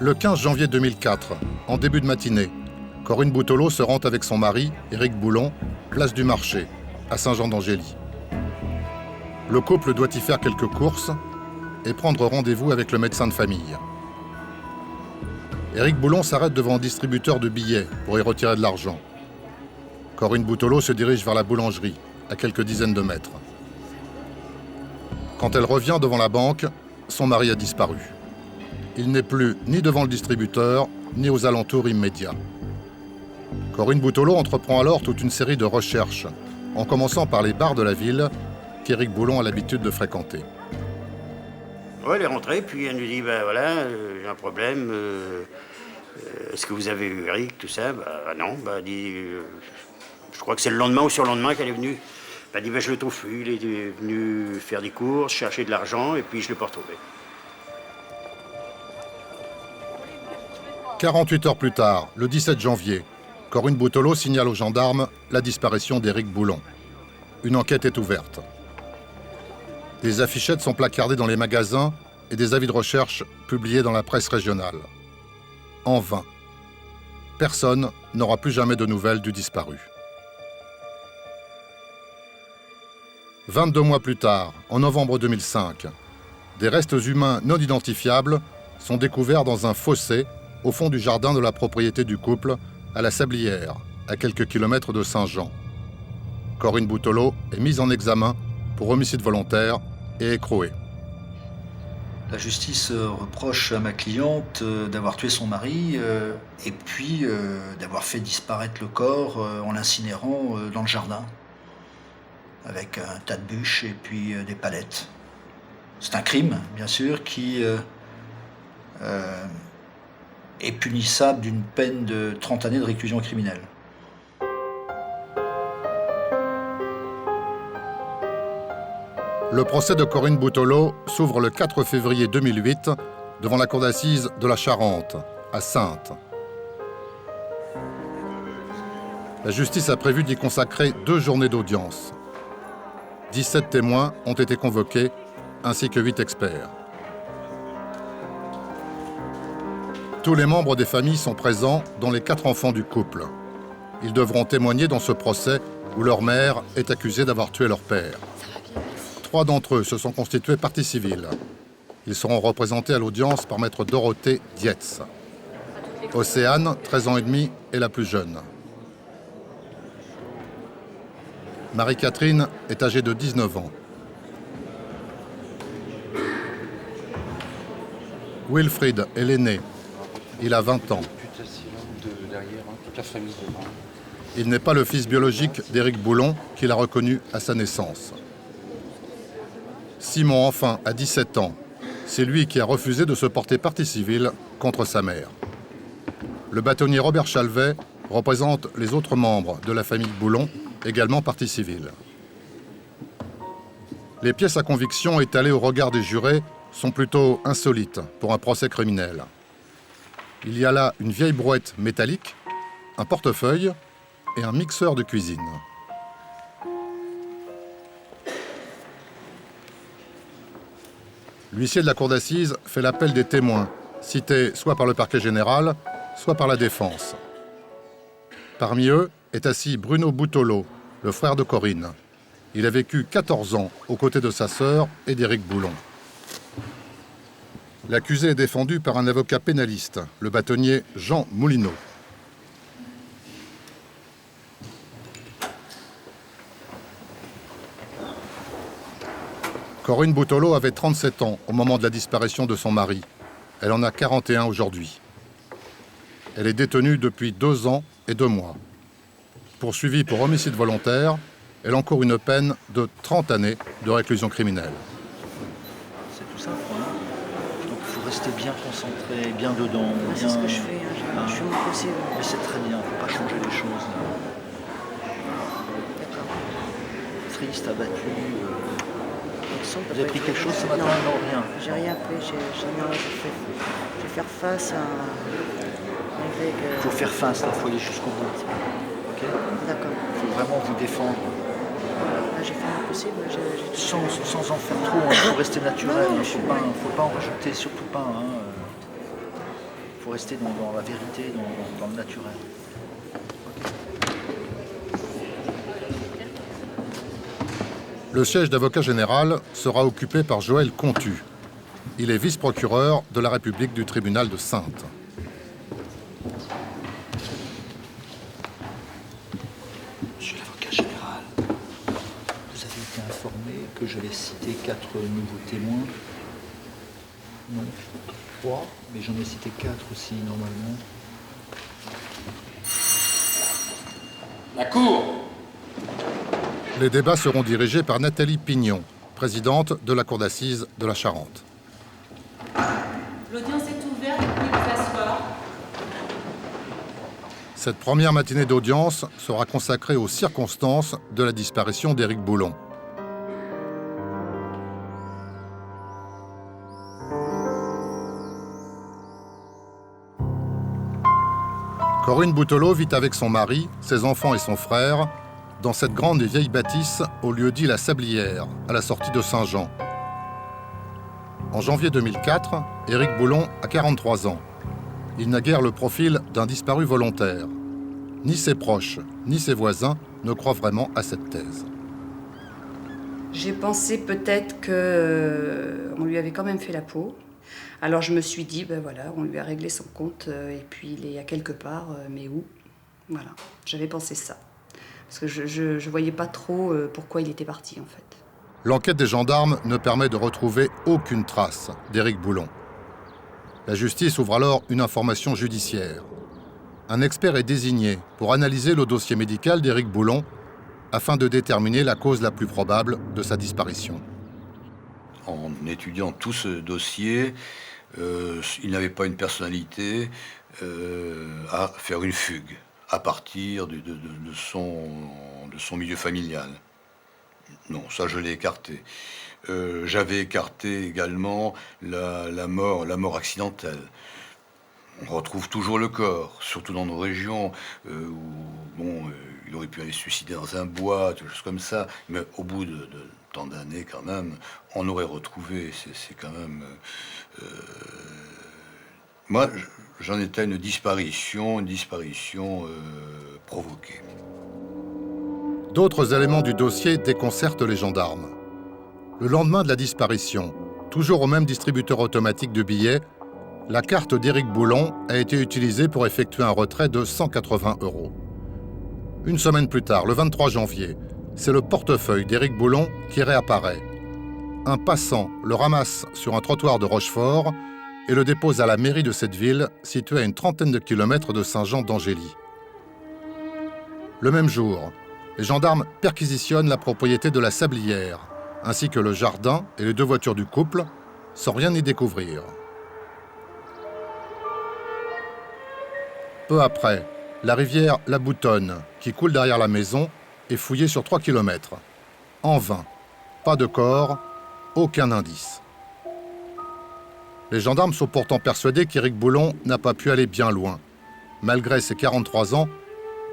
Le 15 janvier 2004, en début de matinée, Corinne Boutolo se rend avec son mari, Éric Boulon, place du Marché, à Saint-Jean-d'Angély. Le couple doit y faire quelques courses et prendre rendez-vous avec le médecin de famille. Éric Boulon s'arrête devant un distributeur de billets pour y retirer de l'argent. Corinne Boutolo se dirige vers la boulangerie, à quelques dizaines de mètres. Quand elle revient devant la banque, son mari a disparu. Il n'est plus ni devant le distributeur, ni aux alentours immédiats. Corinne Boutolo entreprend alors toute une série de recherches, en commençant par les bars de la ville qu'Éric Boulon a l'habitude de fréquenter. Ouais, elle est rentrée, puis elle nous dit, ben voilà, j'ai un problème, est-ce que vous avez eu Eric, tout ça? Non, elle dit, je crois que c'est le lendemain ou sur le lendemain qu'elle est venue. Elle dit, je le trouve plus, il est venu faire des courses, chercher de l'argent, et puis je ne l'ai pas retrouvé. 48 heures plus tard, le 17 janvier, Corinne Boutolo signale aux gendarmes la disparition d'Éric Boulon. Une enquête est ouverte. Des affichettes sont placardées dans les magasins et des avis de recherche publiés dans la presse régionale. En vain. Personne n'aura plus jamais de nouvelles du disparu. 22 mois plus tard, en novembre 2005, des restes humains non identifiables sont découverts dans un fossé au fond du jardin de la propriété du couple, à la Sablière, à quelques kilomètres de Saint-Jean. Corinne Boutolo est mise en examen pour homicide volontaire et écrouée. La justice reproche à ma cliente d'avoir tué son mari et puis d'avoir fait disparaître le corps en l'incinérant dans le jardin, avec un tas de bûches et puis des palettes. C'est un crime, bien sûr, qui est punissable d'une peine de 30 années de réclusion criminelle. Le procès de Corinne Boutolo s'ouvre le 4 février 2008 devant la cour d'assises de la Charente, à Saintes. La justice a prévu d'y consacrer 2 journées d'audience. 17 témoins ont été convoqués, ainsi que 8 experts. Tous les membres des familles sont présents, dont les 4 enfants du couple. Ils devront témoigner dans ce procès où leur mère est accusée d'avoir tué leur père. 3 d'entre eux se sont constitués partie civile. Ils seront représentés à l'audience par maître Dorothée Dietz. Océane, 13 ans et demi, est la plus jeune. Marie-Catherine est âgée de 19 ans. Wilfried est l'aîné. Il a 20 ans. Il n'est pas le fils biologique d'Éric Boulon, qu'il a reconnu à sa naissance. Simon, enfin, a 17 ans. C'est lui qui a refusé de se porter partie civile contre sa mère. Le bâtonnier Robert Chalvet représente les autres membres de la famille Boulon, également partie civile. Les pièces à conviction étalées au regard des jurés sont plutôt insolites pour un procès criminel. Il y a là une vieille brouette métallique, un portefeuille et un mixeur de cuisine. L'huissier de la cour d'assises fait l'appel des témoins, cités soit par le parquet général, soit par la défense. Parmi eux est assis Bruno Boutolo, le frère de Corinne. Il a vécu 14 ans aux côtés de sa sœur et d'Éric Boulon. L'accusé est défendu par un avocat pénaliste, le bâtonnier Jean Moulineau. Corinne Boutolo avait 37 ans au moment de la disparition de son mari. Elle en a 41 aujourd'hui. Elle est détenue depuis 2 ans et 2 mois. Poursuivie pour homicide volontaire, elle encourt une peine de 30 années de réclusion criminelle. C'est tout simple, hein. Donc il faut rester bien concentré, bien dedans. C'est ce que je fais, je fais mon possible. Mais c'est très bien, il ne faut pas changer les choses. Triste, abattu. Vous avez pris quelque chose ce matin? Non, rien. J'ai rien pris, je vais faire face à... Il faut faire face, il faut aller jusqu'au bout. Okay. D'accord. Il faut vraiment vous défendre. J'ai fait mon possible. Sans en faire trop, il faut rester naturel. Il ne faut pas en rajouter, surtout pas. Il rester dans la vérité, dans le naturel. Le siège d'avocat général sera occupé par Joël Contu. Il est vice-procureur de la République du tribunal de Saintes. Monsieur l'avocat général, vous avez été informé que j'avais cité 4 nouveaux témoins. Non, 3, mais j'en ai cité 4 aussi, normalement. La Cour! Les débats seront dirigés par Nathalie Pignon, présidente de la Cour d'assises de la Charente. L'audience est ouverte, vous pouvez vous asseoir. Cette première matinée d'audience sera consacrée aux circonstances de la disparition d'Éric Boulon. Corinne Boutelot vit avec son mari, ses enfants et son frère dans cette grande et vieille bâtisse au lieu-dit La Sablière, à la sortie de Saint-Jean. En janvier 2004, Éric Boulon a 43 ans. Il n'a guère le profil d'un disparu volontaire. Ni ses proches, ni ses voisins ne croient vraiment à cette thèse. J'ai pensé peut-être qu'on lui avait quand même fait la peau. Alors je me suis dit, ben voilà, on lui a réglé son compte et puis il est à quelque part, mais où? Voilà, j'avais pensé ça. Parce que je voyais pas trop pourquoi il était parti en fait. L'enquête des gendarmes ne permet de retrouver aucune trace d'Éric Boulon. La justice ouvre alors une information judiciaire. Un expert est désigné pour analyser le dossier médical d'Éric Boulon afin de déterminer la cause la plus probable de sa disparition. En étudiant tout ce dossier, il n'avait pas une personnalité à faire une fugue à partir de son milieu familial. Non, ça je l'ai écarté. J'avais écarté également la mort accidentelle. On retrouve toujours le corps, surtout dans nos régions où il aurait pu aller se suicider dans un bois, des choses comme ça. Mais au bout de tant d'années, quand même, on aurait retrouvé. C'est quand même. Moi, j'en étais à une disparition provoquée. D'autres éléments du dossier déconcertent les gendarmes. Le lendemain de la disparition, toujours au même distributeur automatique de billets, la carte d'Éric Boulon a été utilisée pour effectuer un retrait de 180 €. Une semaine plus tard, le 23 janvier, c'est le portefeuille d'Éric Boulon qui réapparaît. Un passant le ramasse sur un trottoir de Rochefort et le dépose à la mairie de cette ville, située à une trentaine de kilomètres de Saint-Jean-d'Angély. Le même jour, les gendarmes perquisitionnent la propriété de La Sablière, ainsi que le jardin et les 2 voitures du couple, sans rien y découvrir. Peu après, la rivière La Boutonne, qui coule derrière la maison, est fouillée sur 3 kilomètres. En vain. Pas de corps, aucun indice. Les gendarmes sont pourtant persuadés qu'Éric Boulon n'a pas pu aller bien loin. Malgré ses 43 ans,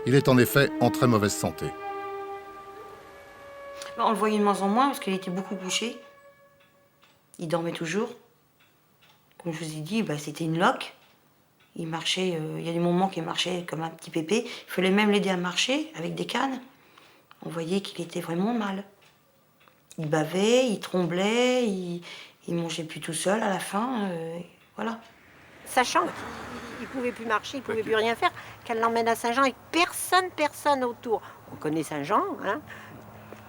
il est en effet en très mauvaise santé. On le voyait de moins en moins parce qu'il était beaucoup couché. Il dormait toujours. Comme je vous ai dit, c'était une loque. Il marchait, il y a des moments qu'il marchait comme un petit pépé. Il fallait même l'aider à marcher avec des cannes. On voyait qu'il était vraiment mal. Il bavait, il tremblait, il mangeait plus tout seul à la fin. Voilà. Sachant qu'il ne pouvait plus marcher, il ne pouvait plus rien faire, qu'elle l'emmène à Saint-Jean avec personne autour. On connaît Saint-Jean, hein,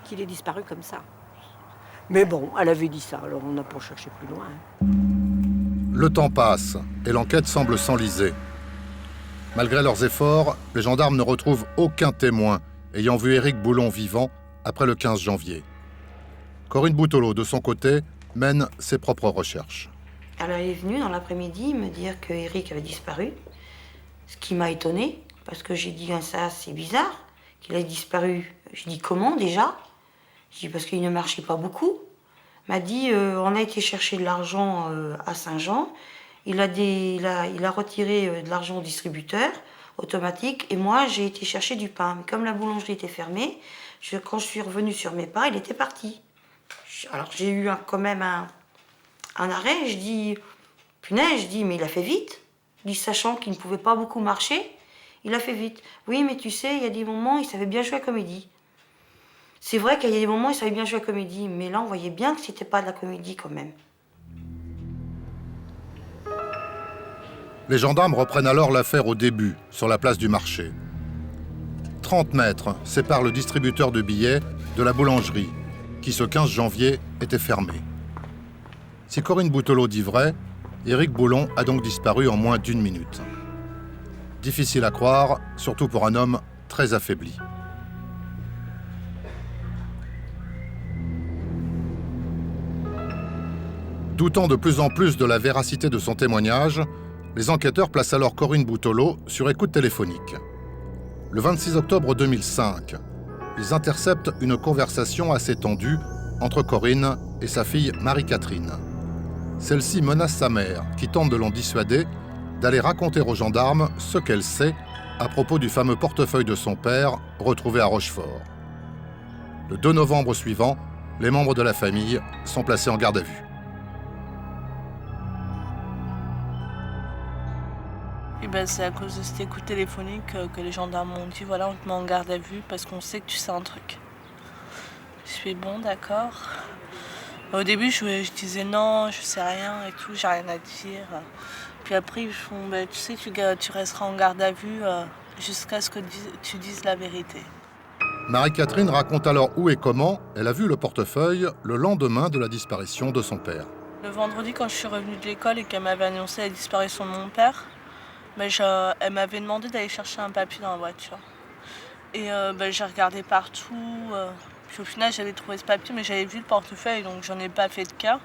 qu'il est disparu comme ça. Mais bon, elle avait dit ça, alors on n'a pas cherché plus loin. Le temps passe et l'enquête semble s'enliser. Malgré leurs efforts, les gendarmes ne retrouvent aucun témoin ayant vu Éric Boulon vivant après le 15 janvier. Corinne Boutelot, de son côté, mène ses propres recherches. Alors elle est venue dans l'après-midi me dire que Éric avait disparu, ce qui m'a étonnée, parce que j'ai dit ça c'est bizarre, qu'il ait disparu. Je dis comment déjà? Je dis parce qu'il ne marchait pas beaucoup. M'a dit on a été chercher de l'argent à Saint-Jean, il a retiré de l'argent au distributeur automatique et moi j'ai été chercher du pain. Mais comme la boulangerie était fermée, quand je suis revenue sur mes pas, il était parti. Alors j'ai eu quand même un arrêt, je dis, punaise, je dis, mais il a fait vite. Je dis, sachant qu'il ne pouvait pas beaucoup marcher, il a fait vite. Oui, mais tu sais, il y a des moments, il savait bien jouer à la comédie. C'est vrai qu'il y a des moments, il savait bien jouer à la comédie, mais là, on voyait bien que c'était pas de la comédie quand même. Les gendarmes reprennent alors l'affaire au début, sur la place du marché. 30 mètres séparent le distributeur de billets de la boulangerie, qui ce 15 janvier était fermée. Si Corinne Boutelots dit vrai, Éric Boulon a donc disparu en moins d'1 minute. Difficile à croire, surtout pour un homme très affaibli. Doutant de plus en plus de la véracité de son témoignage, les enquêteurs placent alors Corinne Boutelots sur écoute téléphonique. Le 26 octobre 2005, ils interceptent une conversation assez tendue entre Corinne et sa fille Marie-Catherine. Celle-ci menace sa mère, qui tente de l'en dissuader, d'aller raconter aux gendarmes ce qu'elle sait à propos du fameux portefeuille de son père retrouvé à Rochefort. Le 2 novembre suivant, les membres de la famille sont placés en garde à vue. Et ben, c'est à cause de cette écoute téléphonique que les gendarmes m'ont dit voilà, on te met en garde à vue parce qu'on sait que tu sais un truc. Je suis bon, d'accord. Au début, je disais non, je sais rien et tout, j'ai rien à dire. Puis après, ils font ben, tu sais, tu resteras en garde à vue jusqu'à ce que tu dises la vérité. Marie-Catherine raconte alors où et comment elle a vu le portefeuille le lendemain de la disparition de son père. Le vendredi, quand je suis revenue de l'école et qu'elle m'avait annoncé la disparition de mon père, ben, elle m'avait demandé d'aller chercher un papier dans la voiture. Et ben, j'ai regardé partout. Puis au final, j'avais trouvé ce papier, mais j'avais vu le portefeuille, donc j'en ai pas fait de cas.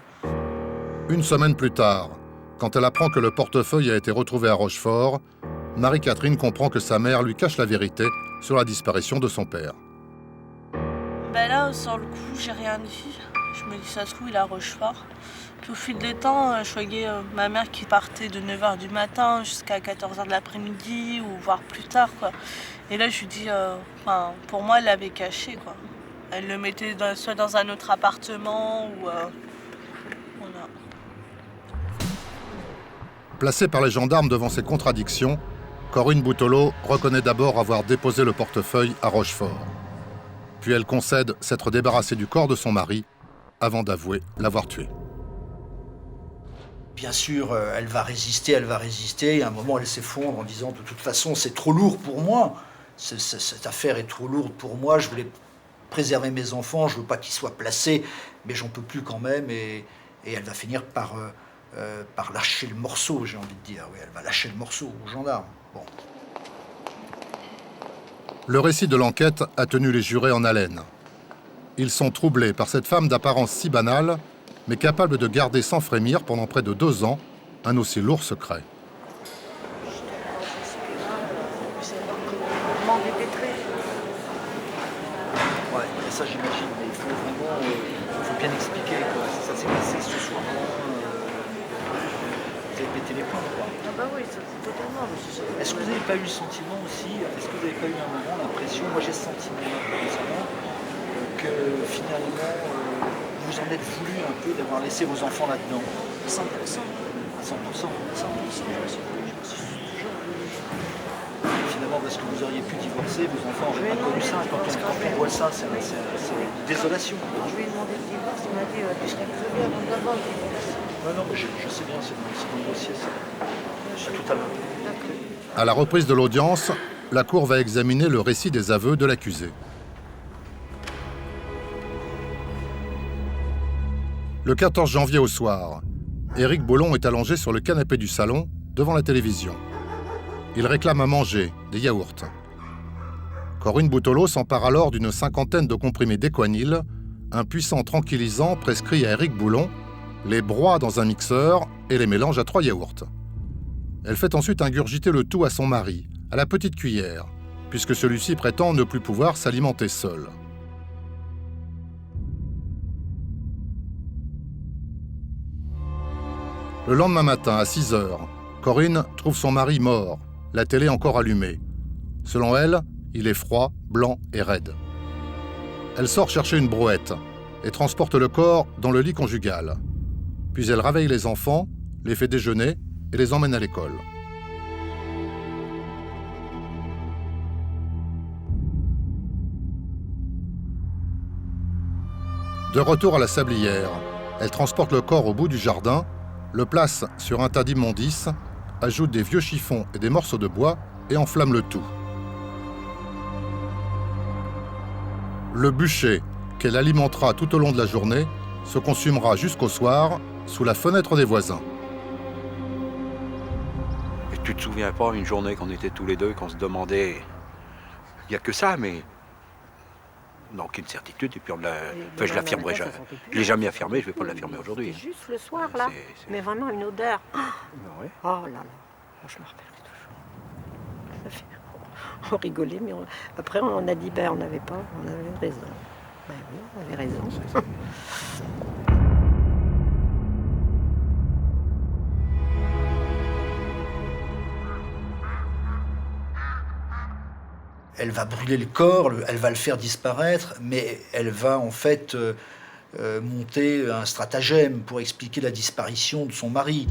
Une semaine plus tard, quand elle apprend que le portefeuille a été retrouvé à Rochefort, Marie-Catherine comprend que sa mère lui cache la vérité sur la disparition de son père. Ben là, sur le coup, j'ai rien dit. Je me dis, ça se trouve, il est à Rochefort. Puis au fil des temps, je voyais ma mère qui partait de 9h du matin jusqu'à 14h de l'après-midi, ou voire plus tard, quoi. Et là, je lui dis, pour moi, elle l'avait caché, quoi. Elle le mettait soit dans un autre appartement, ou... voilà. Placée par les gendarmes devant ces contradictions, Corinne Boutelots reconnaît d'abord avoir déposé le portefeuille à Rochefort. Puis elle concède s'être débarrassée du corps de son mari avant d'avouer l'avoir tué. Bien sûr, elle va résister, et à un moment, elle s'effondre en disant « De toute façon, c'est trop lourd pour moi. Cette affaire est trop lourde pour moi. Je voulais préserver mes enfants, je veux pas qu'ils soient placés, mais j'en peux plus quand même. » Et elle va finir par lâcher le morceau, j'ai envie de dire. Oui, elle va lâcher le morceau aux gendarmes. Bon. Le récit de l'enquête a tenu les jurés en haleine. Ils sont troublés par cette femme d'apparence si banale, mais capable de garder sans frémir pendant près de 2 ans un aussi lourd secret. Ouais, ça j'imagine, mais il faut vraiment bien expliquer quoi. Ça s'est passé ce soir-là. Vous avez pété les plombs quoi. Ah bah oui, totalement. Est-ce que vous n'avez pas eu le sentiment aussi, est-ce que vous n'avez pas eu un moment l'impression, moi j'ai ce sentiment que finalement vous en êtes voulu un peu d'avoir laissé vos enfants là-dedans? 100%. 100%. Finalement, parce que vous auriez pu divorcer, vos enfants n'auraient pas connu ça. Quand on voit ça, c'est une désolation. Je lui ai demandé le divorce, il m'a dit tu serais crevé avant d'avoir le divorce. Non, mais je sais bien, c'est dans le dossier, c'est tout à l'heure. À la reprise de l'audience, la Cour va examiner le récit des aveux de l'accusé. Le 14 janvier au soir, Éric Boulon est allongé sur le canapé du salon, devant la télévision. Il réclame à manger, des yaourts. Corinne Boutelots s'empare alors d'une 50aine de comprimés d'Equanil, un puissant tranquillisant prescrit à Éric Boulon, les broie dans un mixeur et les mélange à 3 yaourts. Elle fait ensuite ingurgiter le tout à son mari, à la petite cuillère, puisque celui-ci prétend ne plus pouvoir s'alimenter seul. Le lendemain matin, à 6h, Corinne trouve son mari mort, la télé encore allumée. Selon elle, il est froid, blanc et raide. Elle sort chercher une brouette et transporte le corps dans le lit conjugal. Puis elle réveille les enfants, les fait déjeuner et les emmène à l'école. De retour à la sablière, elle transporte le corps au bout du jardin, le place sur un tas d'immondices, ajoute des vieux chiffons et des morceaux de bois et enflamme le tout. Le bûcher, qu'elle alimentera tout au long de la journée, se consumera jusqu'au soir sous la fenêtre des voisins. Et tu te souviens pas une journée qu'on était tous les deux, qu'on se demandait, il n'y a que ça, mais non, aucune certitude, et puis enfin, je l'affirmerai jamais. Je l'ai jamais affirmé, je vais pas l'affirmer aujourd'hui. C'est juste le soir, là, mais vraiment une odeur. Oh là là, je me rappellerai toujours. On rigolait, mais après on a dit, on avait raison. Ben oui, on avait raison. Elle va brûler le corps, elle va le faire disparaître, mais elle va en fait monter un stratagème pour expliquer la disparition de son mari.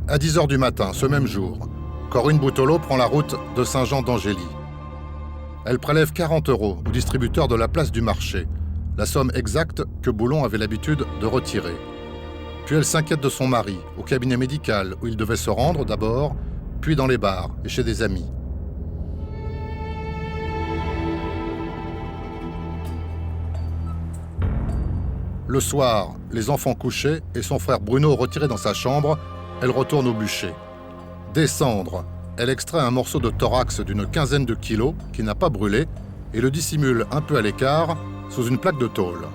À 10h du matin, ce même jour, Corinne Boutolo prend la route de Saint-Jean-d'Angély. Elle prélève 40 € au distributeur de la place du marché, la somme exacte que Boulon avait l'habitude de retirer. Puis elle s'inquiète de son mari, au cabinet médical où il devait se rendre d'abord, puis dans les bars et chez des amis. Le soir, les enfants couchés et son frère Bruno retiré dans sa chambre, elle retourne au bûcher. Des cendres, elle extrait un morceau de thorax d'une quinzaine de kilos qui n'a pas brûlé et le dissimule un peu à l'écart sous une plaque de tôle.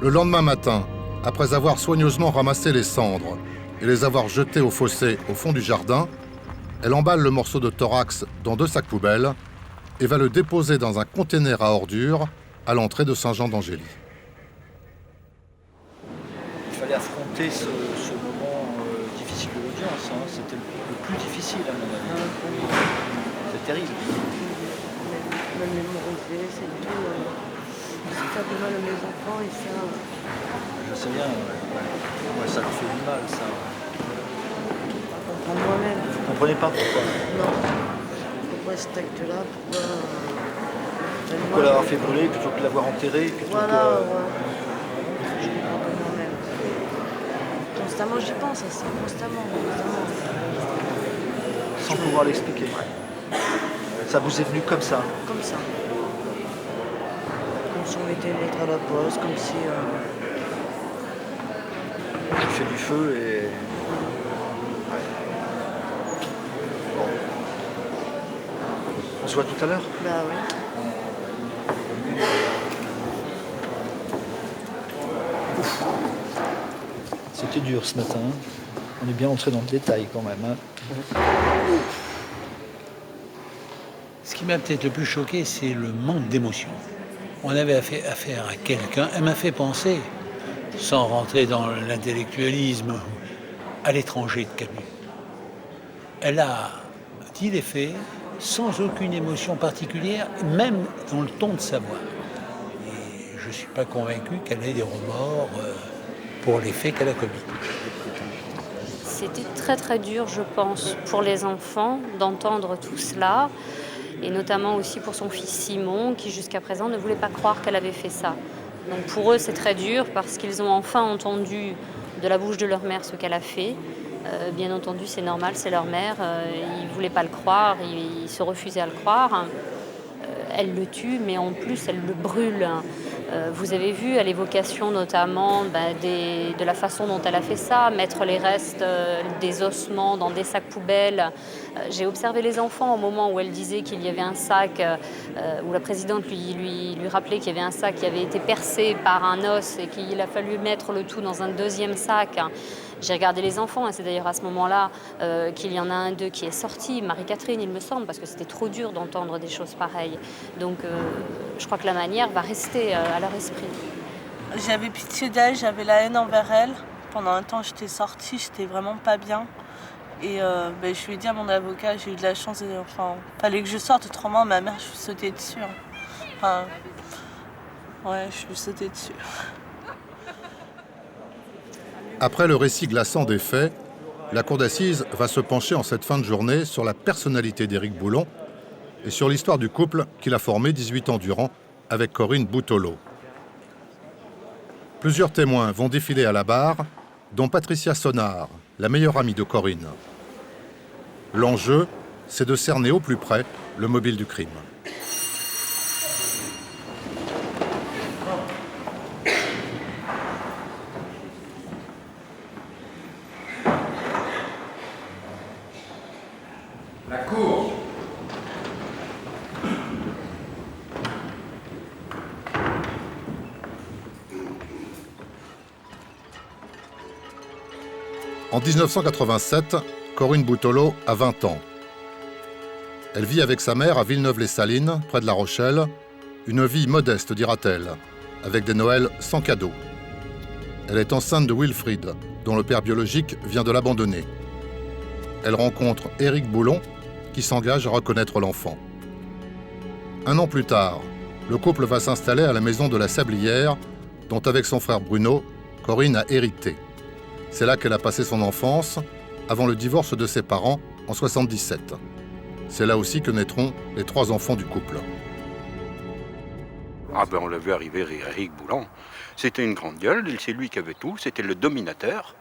Le lendemain matin, après avoir soigneusement ramassé les cendres et les avoir jetées au fossé au fond du jardin, elle emballe le morceau de thorax dans 2 sacs poubelles et va le déposer dans un conteneur à ordures à l'entrée de Saint-Jean-d'Angély. Il fallait affronter ce moment difficile de l'audience. C'était le plus difficile à mon avis. C'est terrible. Me mémoriser, c'est tout. Ça fait du mal à mes enfants et ça... Je sais bien, ouais, ça leur fait du mal, ça. À moi-même. Vous ne comprenez pas pourquoi? Non. Pourquoi cet acte-là? Pourquoi l'avoir fait brûler plutôt que l'avoir enterré? Voilà, je comprends pas moi-même. Constamment, j'y pense à ça, constamment. Sans pouvoir l'expliquer. Ça vous est venu comme ça? Comme ça. Comme si on mettait une lettre à la poste, comme si... Il fait du feu et... Bon. On se voit tout à l'heure? Bah oui. C'était dur ce matin. On est bien entré dans le détail quand même. Ce qui m'a peut-être le plus choqué, c'est le manque d'émotion. On avait affaire à quelqu'un, elle m'a fait penser, sans rentrer dans l'intellectualisme, à l'étranger de Camus. Elle a dit les faits sans aucune émotion particulière, même dans le ton de sa voix. Et je ne suis pas convaincu qu'elle ait des remords pour les faits qu'elle a commis. C'était très très dur, je pense, pour les enfants d'entendre tout cela, et notamment aussi pour son fils Simon, qui jusqu'à présent ne voulait pas croire qu'elle avait fait ça. Donc pour eux, c'est très dur parce qu'ils ont enfin entendu de la bouche de leur mère ce qu'elle a fait. Bien entendu, c'est normal, c'est leur mère. Ils ne voulaient pas le croire, ils se refusaient à le croire. Elle le tue, mais en plus, elle le brûle. Vous avez vu à l'évocation notamment de la façon dont elle a fait ça, mettre les restes des ossements dans des sacs poubelles. J'ai observé les enfants au moment où elle disait qu'il y avait un sac, où la présidente lui rappelait qu'il y avait un sac qui avait été percé par un os et qu'il a fallu mettre le tout dans un deuxième sac. J'ai regardé les enfants et c'est d'ailleurs à ce moment-là qu'il y en a un d'eux qui est sorti, Marie-Catherine il me semble, parce que c'était trop dur d'entendre des choses pareilles. Donc je crois que la manière va rester à leur esprit. J'avais pitié d'elle, j'avais la haine envers elle. Pendant un temps j'étais sortie, j'étais vraiment pas bien. Et je lui ai dit à mon avocat, j'ai eu de la chance, fallait que je sorte, autrement ma mère je lui sautais dessus. Je lui sautais dessus. Après le récit glaçant des faits, la cour d'assises va se pencher en cette fin de journée sur la personnalité d'Éric Boulon et sur l'histoire du couple qu'il a formé 18 ans durant avec Corinne Boutolo. Plusieurs témoins vont défiler à la barre, dont Patricia Sonnard, la meilleure amie de Corinne. L'enjeu, c'est de cerner au plus près le mobile du crime. La cour. En 1987, Corinne Boutolo a 20 ans. Elle vit avec sa mère à Villeneuve-les-Salines, près de La Rochelle, une vie modeste, dira-t-elle, avec des Noëls sans cadeaux. Elle est enceinte de Wilfried, dont le père biologique vient de l'abandonner. Elle rencontre Éric Boulon, qui s'engage à reconnaître l'enfant. Un an plus tard, le couple va s'installer à la maison de la Sablière, dont avec son frère Bruno, Corinne a hérité. C'est là qu'elle a passé son enfance, avant le divorce de ses parents en 1977. C'est là aussi que naîtront les 3 enfants du couple. Ah ben on l'a vu arriver, Éric Boulon. C'était une grande gueule, c'est lui qui avait tout, c'était le dominateur.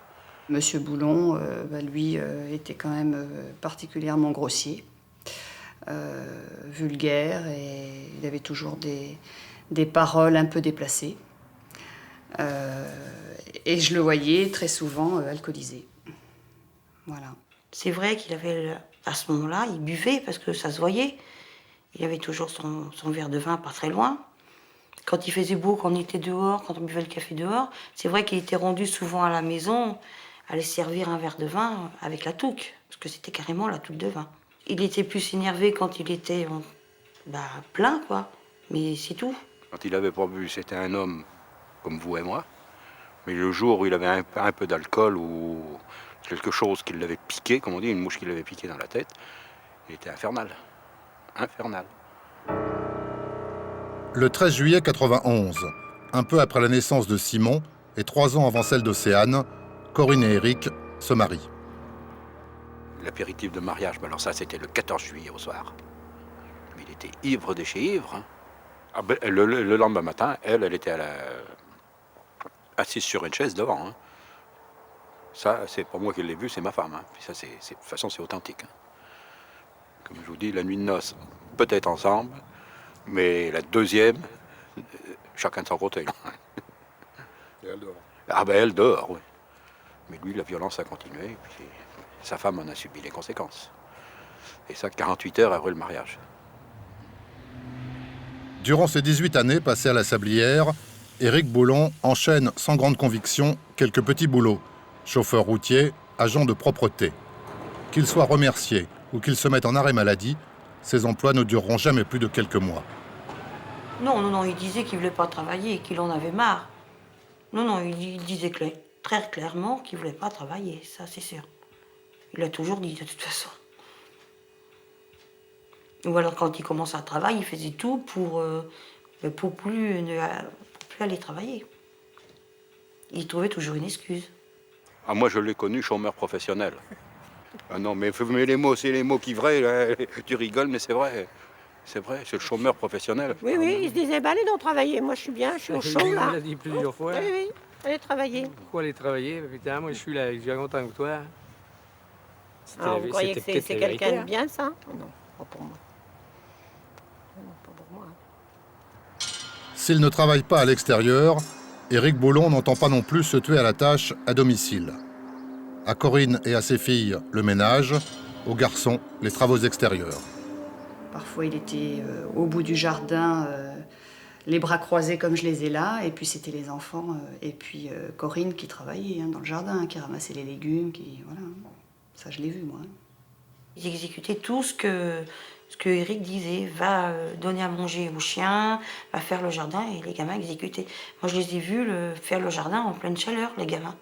Monsieur Boulon, lui, était quand même particulièrement grossier, vulgaire, et il avait toujours des paroles un peu déplacées. Et je le voyais très souvent alcoolisé. Voilà. C'est vrai qu'il avait, à ce moment-là, il buvait parce que ça se voyait. Il avait toujours son verre de vin pas très loin. Quand il faisait beau, quand on était dehors, quand on buvait le café dehors, c'est vrai qu'il était rendu souvent à la maison, aller servir un verre de vin avec la touque, parce que c'était carrément la touque de vin. Il était plus énervé quand il était plein, quoi, mais c'est tout. Quand il avait pas bu, c'était un homme comme vous et moi. Mais le jour où il avait un peu d'alcool ou quelque chose qui l'avait piqué, comme on dit, une mouche qui l'avait piqué dans la tête, il était infernal. Infernal. Le 13 juillet 1991, un peu après la naissance de Simon et 3 ans avant celle d'Océane, Corinne et Éric se marient. L'apéritif de mariage, alors ça c'était le 14 juillet au soir. Mais il était ivre de chez ivre. Hein. Ah ben, le lendemain matin, elle était assise sur une chaise devant. Hein. Ça, c'est pas moi qui l'ai vu, c'est ma femme. Hein. Puis ça, de toute façon, c'est authentique. Hein. Comme je vous dis, la nuit de noces, peut-être ensemble, mais la deuxième, chacun de son côté. Et elle dort. Ah ben, elle dort, oui. Mais lui, la violence a continué, et puis sa femme en a subi les conséquences. Et ça, 48 heures après le mariage. Durant ces 18 années passées à la Sablière, Éric Boulon enchaîne sans grande conviction quelques petits boulots. Chauffeur routier, agent de propreté. Qu'il soit remercié ou qu'il se mette en arrêt maladie, ces emplois ne dureront jamais plus de quelques mois. Non, il disait qu'il ne voulait pas travailler et qu'il en avait marre. Non, il disait très clairement qu'il ne voulait pas travailler, ça c'est sûr. Il l'a toujours dit de toute façon. Ou alors quand il commençait à travailler, il faisait tout pour plus aller travailler. Il trouvait toujours une excuse. Ah, moi, je l'ai connu chômeur professionnel. Ah non, mais les mots, c'est les mots qui vraient. Là. Tu rigoles, mais c'est vrai. C'est vrai, c'est le chômeur professionnel. Oui, il se disait, allez donc travailler. Moi, je suis bien, je suis au chaud, là. Il l'a dit plusieurs fois. Oui, allez travailler. Pourquoi aller travailler? Putain, moi, je suis là, je suis content que toi. Alors, vous croyez que c'est quelqu'un de bien, ça? Non, pas pour moi. Non, pas pour moi. S'il ne travaille pas à l'extérieur, Éric Boulon n'entend pas non plus se tuer à la tâche à domicile. À Corinne et à ses filles, le ménage, aux garçons, les travaux extérieurs. Parfois, il était au bout du jardin, les bras croisés comme je les ai là, et puis c'était les enfants, et puis Corinne qui travaillait dans le jardin, qui ramassait les légumes, voilà. Ça, je l'ai vu, moi. Ils exécutaient tout ce que Éric disait. Va donner à manger aux chiens, va faire le jardin, et les gamins exécutaient. Moi, je les ai vus faire le jardin en pleine chaleur, les gamins.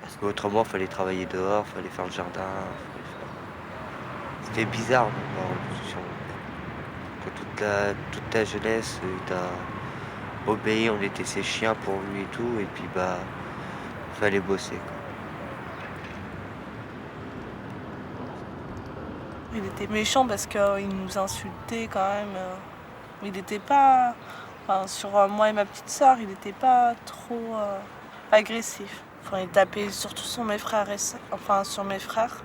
Parce qu'autrement, il fallait travailler dehors, il fallait faire le jardin. C'était bizarre, toute ta jeunesse, t'as obéi, on était ses chiens pour lui et tout, et puis fallait bosser, quoi. Il était méchant parce qu'il nous insultait quand même. Il n'était pas... Enfin, sur moi et ma petite sœur, il n'était pas trop agressif. Enfin, il tapait surtout sur mes frères sur mes frères.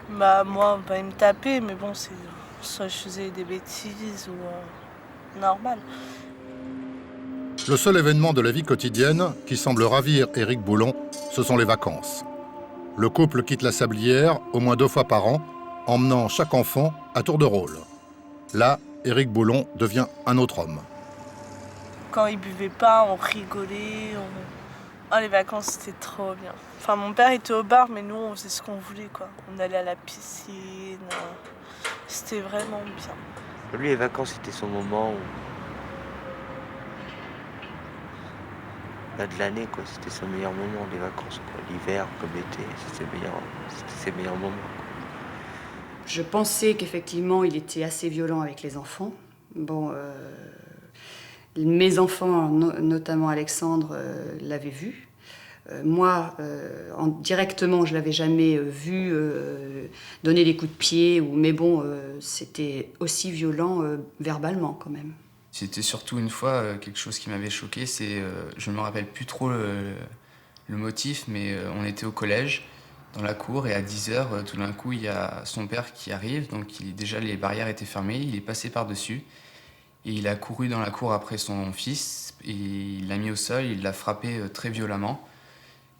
Bah moi, il me tapait, mais bon, soit je faisais des bêtises ou normal. Le seul événement de la vie quotidienne qui semble ravir Éric Boulon, ce sont les vacances. Le couple quitte la Sablière au moins 2 fois par an, emmenant chaque enfant à tour de rôle. Là, Éric Boulon devient un autre homme. Quand il buvait pas, on rigolait. Oh, les vacances, c'était trop bien. Enfin, mon père était au bar, mais nous, on faisait ce qu'on voulait, quoi. On allait à la piscine. C'était vraiment bien. Lui, les vacances, c'était son moment de l'année, quoi. C'était son meilleur moment, les vacances, quoi. L'hiver comme l'été, c'était ses meilleurs moments, quoi. Je pensais qu'effectivement, il était assez violent avec les enfants. Bon, mes enfants, notamment Alexandre, l'avaient vu. Moi, directement, je ne l'avais jamais vu donner des coups de pied, mais bon, c'était aussi violent verbalement quand même. C'était surtout une fois quelque chose qui m'avait choqué, je ne me rappelle plus trop le motif, mais on était au collège, dans la cour, et à 10h, tout d'un coup, il y a son père qui arrive, donc déjà les barrières étaient fermées, il est passé par-dessus, et il a couru dans la cour après son fils, et il l'a mis au sol, il l'a frappé très violemment,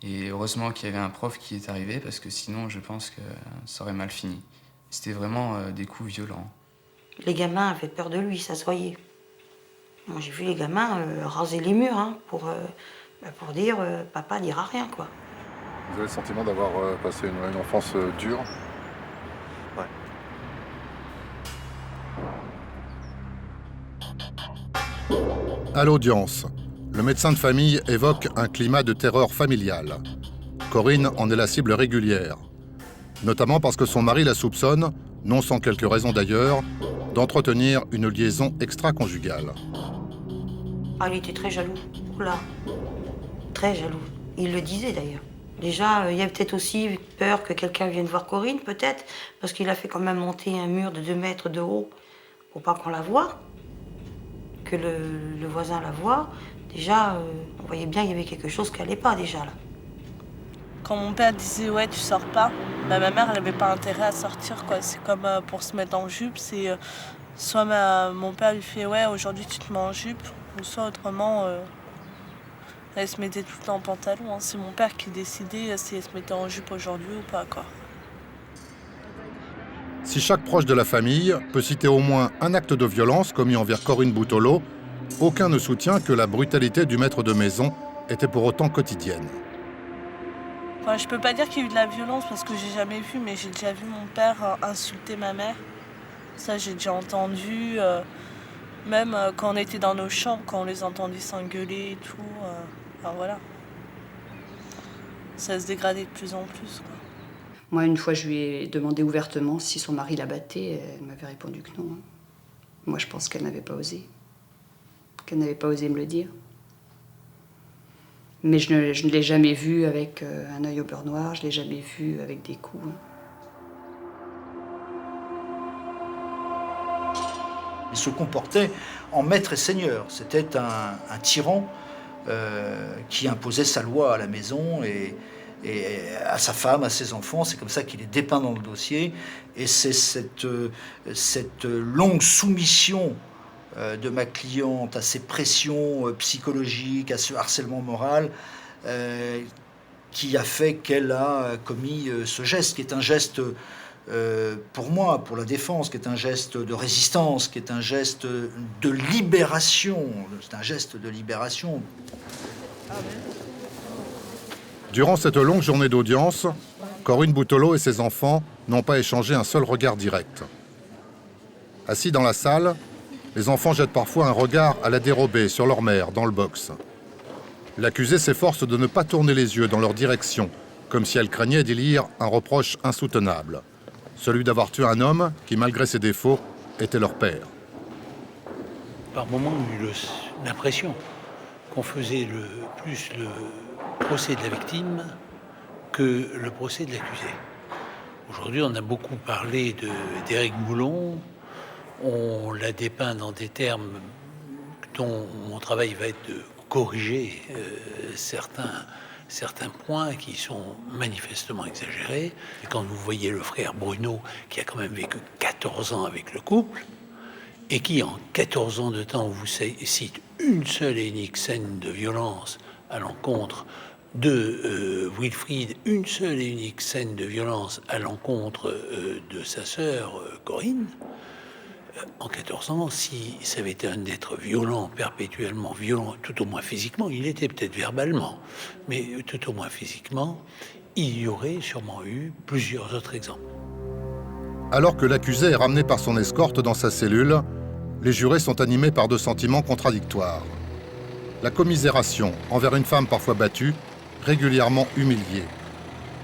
et heureusement qu'il y avait un prof qui est arrivé, parce que sinon, je pense que ça aurait mal fini. C'était vraiment des coups violents. Les gamins avaient peur de lui, ça se voyait. Moi, j'ai vu les gamins raser les murs pour dire papa dira rien, quoi. Vous avez le sentiment d'avoir passé une enfance dure? Ouais. À l'audience, le médecin de famille évoque un climat de terreur familiale. Corinne en est la cible régulière, notamment parce que son mari la soupçonne, non sans quelques raisons d'ailleurs, d'entretenir une liaison extra-conjugale. Ah, il était très jaloux. Oula, très jaloux. Il le disait d'ailleurs. Déjà, il y a peut-être aussi peur que quelqu'un vienne voir Corinne, peut-être, parce qu'il a fait quand même monter un mur de 2 mètres de haut pour pas qu'on la voie, que le voisin la voie. Déjà, on voyait bien qu'il y avait quelque chose qui allait pas déjà là. Quand mon père disait ouais tu sors pas, ma mère elle avait pas intérêt à sortir, quoi. C'est comme pour se mettre en jupe, c'est soit mon père lui fait ouais aujourd'hui tu te mets en jupe, ou soit autrement elle se mettait tout le temps en pantalon. C'est mon père qui décidait si elle se mettait en jupe aujourd'hui ou pas, quoi. Si chaque proche de la famille peut citer au moins un acte de violence commis envers Corinne Boutolo, aucun ne soutient que la brutalité du maître de maison était pour autant quotidienne. Enfin, je peux pas dire qu'il y a eu de la violence parce que j'ai jamais vu, mais j'ai déjà vu mon père insulter ma mère. Ça, j'ai déjà entendu. Même quand on était dans nos chambres, quand on les entendait s'engueuler et tout. Enfin, voilà. Ça se dégradait de plus en plus, quoi. Moi, une fois, je lui ai demandé ouvertement si son mari la battait. Elle m'avait répondu que non. Moi, je pense qu'elle n'avait pas osé. Qu'elle n'avait pas osé me le dire. Mais je ne l'ai jamais vu avec un œil au beurre noir, je ne l'ai jamais vu avec des coups. Il se comportait en maître et seigneur. C'était un tyran qui imposait sa loi à la maison et à sa femme, à ses enfants. C'est comme ça qu'il est dépeint dans le dossier. Et c'est cette longue soumission de ma cliente à ces pressions psychologiques, à ce harcèlement moral, qui a fait qu'elle a commis ce geste, qui est un geste pour moi, pour la défense, qui est un geste de résistance, qui est un geste de libération. C'est un geste de libération. Durant cette longue journée d'audience, Corinne Boutolo et ses enfants n'ont pas échangé un seul regard direct. Assis dans la salle, les enfants jettent parfois un regard à la dérobée sur leur mère, dans le box. L'accusée s'efforce de ne pas tourner les yeux dans leur direction, comme si elle craignait d'y lire un reproche insoutenable. Celui d'avoir tué un homme qui, malgré ses défauts, était leur père. Par moments, j'ai eu l'impression qu'on faisait plus le procès de la victime que le procès de l'accusé. Aujourd'hui, on a beaucoup parlé d'Éric Boulon. On l'a dépeint dans des termes dont mon travail va être de corriger certains points qui sont manifestement exagérés. Et quand vous voyez le frère Bruno, qui a quand même vécu 14 ans avec le couple, et qui, en 14 ans de temps, vous cite une seule et unique scène de violence à l'encontre de Wilfried, une seule et unique scène de violence à l'encontre de sa sœur Corinne, en 14 ans, si ça avait été un être violent, perpétuellement violent, tout au moins physiquement, il était peut-être verbalement, mais tout au moins physiquement, il y aurait sûrement eu plusieurs autres exemples. Alors que l'accusé est ramené par son escorte dans sa cellule, les jurés sont animés par deux sentiments contradictoires. La commisération envers une femme parfois battue, régulièrement humiliée,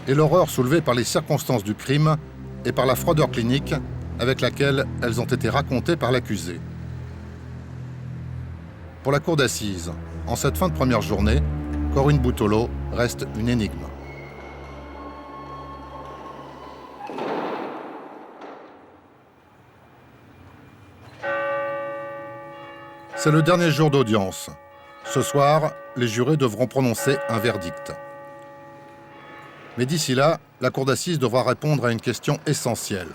et l'horreur soulevée par les circonstances du crime et par la froideur clinique avec laquelle elles ont été racontées par l'accusé. Pour la cour d'assises, en cette fin de première journée, Corinne Boutolo reste une énigme. C'est le dernier jour d'audience. Ce soir, les jurés devront prononcer un verdict. Mais d'ici là, la cour d'assises devra répondre à une question essentielle.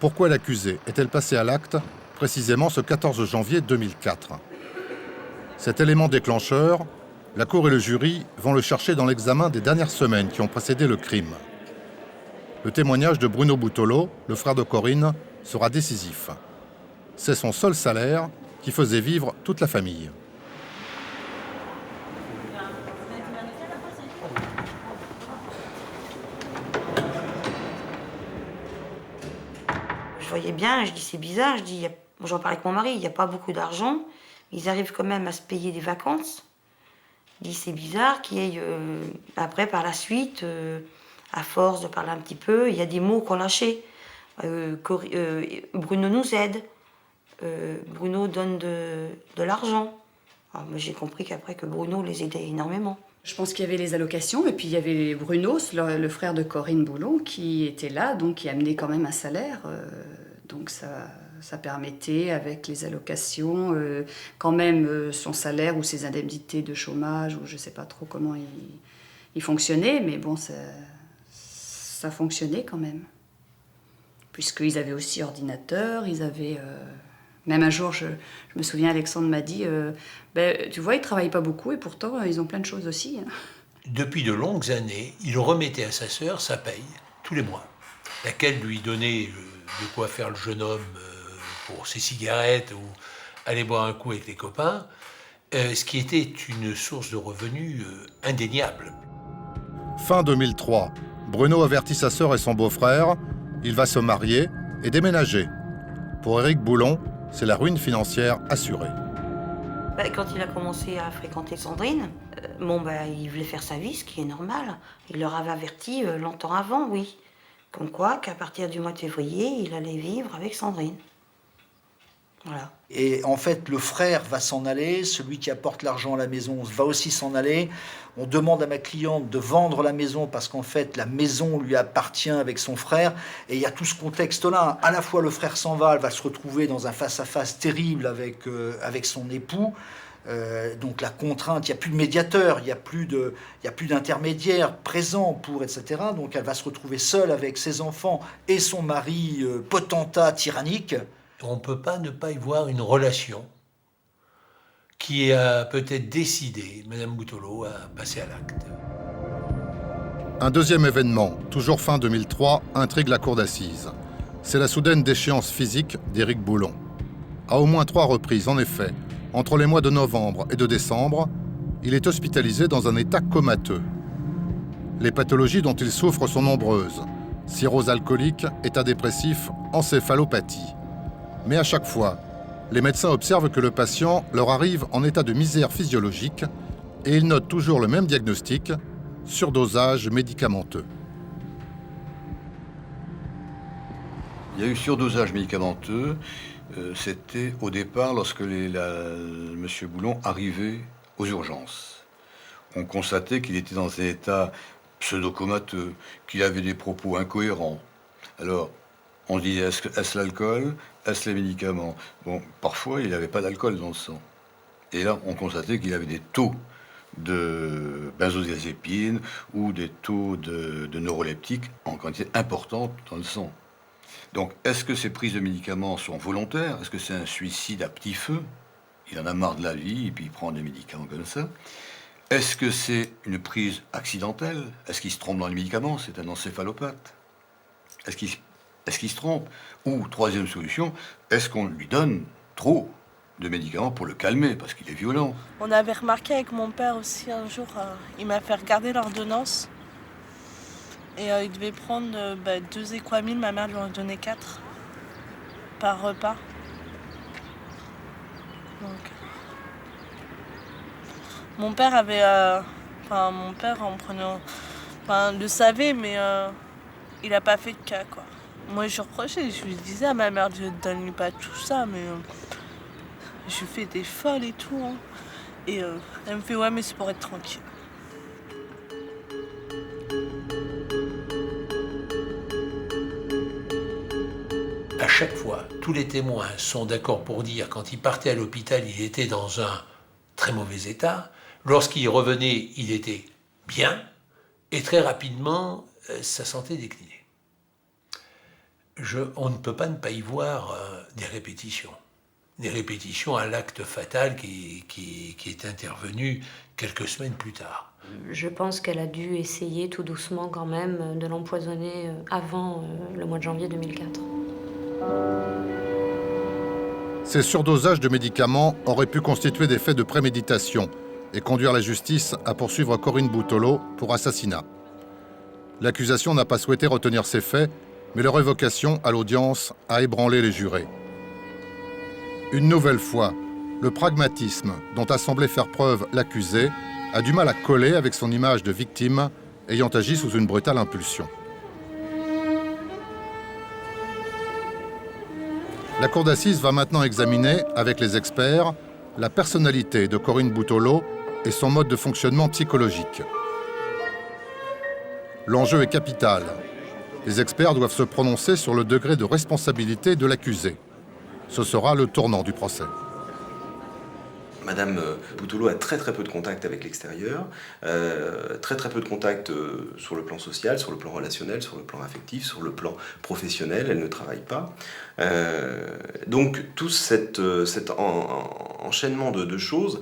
Pourquoi l'accusée est-elle passée à l'acte précisément ce 14 janvier 2004 ? Cet élément déclencheur, la cour et le jury vont le chercher dans l'examen des dernières semaines qui ont précédé le crime. Le témoignage de Bruno Boutolo, le frère de Corinne, sera décisif. C'est son seul salaire qui faisait vivre toute la famille. Je voyais bien, je dis c'est bizarre, j'en parlais avec mon mari, il n'y a pas beaucoup d'argent, ils arrivent quand même à se payer des vacances. Je dis c'est bizarre qu'il y ait, après par la suite, à force de parler un petit peu, il y a des mots qu'on lâchait. Bruno nous aide, Bruno donne de l'argent. Alors, moi, j'ai compris qu'après que Bruno les aidait énormément. Je pense qu'il y avait les allocations et puis il y avait Bruno, le frère de Corinne Boulon, qui était là, donc qui amenait quand même un salaire. Donc ça permettait, avec les allocations, quand même son salaire ou ses indemnités de chômage, ou je ne sais pas trop comment il fonctionnait, mais bon, ça fonctionnait quand même. Puisqu'ils avaient aussi ordinateur, ils avaient... Même un jour, je me souviens, Alexandre m'a dit tu vois, ils ne travaillent pas beaucoup et pourtant, ils ont plein de choses aussi. Hein. Depuis de longues années, il remettait à sa sœur sa paye, tous les mois, laquelle lui donnait de quoi faire le jeune homme pour ses cigarettes ou aller boire un coup avec les copains, ce qui était une source de revenus indéniable. Fin 2003, Bruno avertit sa sœur et son beau-frère. Il va se marier et déménager. Pour Éric Boulon, c'est la ruine financière assurée. Quand il a commencé à fréquenter Sandrine, il voulait faire sa vie, ce qui est normal. Il leur avait averti longtemps avant, oui. Comme quoi, qu'à partir du mois de février, il allait vivre avec Sandrine. Voilà. Et en fait, le frère va s'en aller, celui qui apporte l'argent à la maison va aussi s'en aller. On demande à ma cliente de vendre la maison parce qu'en fait, la maison lui appartient avec son frère. Et il y a tout ce contexte-là. À la fois, le frère s'en va, elle va se retrouver dans un face-à-face terrible avec son époux. Donc la contrainte, il n'y a plus de médiateur, il n'y a plus d'intermédiaire présent pour, etc. Donc elle va se retrouver seule avec ses enfants et son mari potentat tyrannique. On ne peut pas ne pas y voir une relation qui a peut-être décidé Mme Boutolo à passer à l'acte. Un deuxième événement, toujours fin 2003, intrigue la cour d'assises. C'est la soudaine déchéance physique d'Éric Boulon. À au moins 3 reprises, en effet, entre les mois de novembre et de décembre, il est hospitalisé dans un état comateux. Les pathologies dont il souffre sont nombreuses. Cirrhose alcoolique, état dépressif, encéphalopathie. Mais à chaque fois, les médecins observent que le patient leur arrive en état de misère physiologique et ils notent toujours le même diagnostic, surdosage médicamenteux. Il y a eu surdosage médicamenteux. C'était au départ lorsque M. Boulon arrivait aux urgences. On constatait qu'il était dans un état pseudo-comateux, qu'il avait des propos incohérents, Alors, on se dit, est-ce l'alcool? Est-ce les médicaments? Bon, parfois, il n'avait pas d'alcool dans le sang. Et là, on constatait qu'il avait des taux de benzodiazépine ou des taux de neuroleptiques en quantité importante dans le sang. Donc, est-ce que ces prises de médicaments sont volontaires? Est-ce que c'est un suicide à petit feu? Il en a marre de la vie et puis il prend des médicaments comme ça. Est-ce que c'est une prise accidentelle? Est-ce qu'il se trompe dans les médicaments? C'est un encéphalopathe. Est-ce qu'il se trompe? Ou, troisième solution, est-ce qu'on lui donne trop de médicaments pour le calmer, parce qu'il est violent? On avait remarqué avec mon père aussi un jour, il m'a fait regarder l'ordonnance. Et il devait prendre 2 Equamil, ma mère lui en donnait 4 par repas. Donc, mon père avait... mon père en prenant... le savait, mais il n'a pas fait de cas, quoi. Moi, je reprochais, je lui disais à ma mère, je ne donne pas tout ça, mais je fais des folles et tout. Hein. Et elle me fait, ouais, mais c'est pour être tranquille. À chaque fois, tous les témoins sont d'accord pour dire quand il partait à l'hôpital, il était dans un très mauvais état. Lorsqu'il revenait, il était bien. Et très rapidement, sa santé déclinait. On ne peut pas ne pas y voir des répétitions. Des répétitions à l'acte fatal qui est intervenu quelques semaines plus tard. Je pense qu'elle a dû essayer tout doucement quand même de l'empoisonner avant le mois de janvier 2004. Ces surdosages de médicaments auraient pu constituer des faits de préméditation et conduire la justice à poursuivre Corinne Boutolo pour assassinat. L'accusation n'a pas souhaité retenir ces faits, mais leur évocation à l'audience a ébranlé les jurés. Une nouvelle fois, le pragmatisme dont a semblé faire preuve l'accusé a du mal à coller avec son image de victime ayant agi sous une brutale impulsion. La cour d'assises va maintenant examiner, avec les experts, la personnalité de Corinne Boutolo et son mode de fonctionnement psychologique. L'enjeu est capital. Les experts doivent se prononcer sur le degré de responsabilité de l'accusé. Ce sera le tournant du procès. Madame Boutolo a très peu de contact avec l'extérieur, très peu de contact sur le plan social, sur le plan relationnel, sur le plan affectif, sur le plan professionnel, elle ne travaille pas. Donc tout cet enchaînement de choses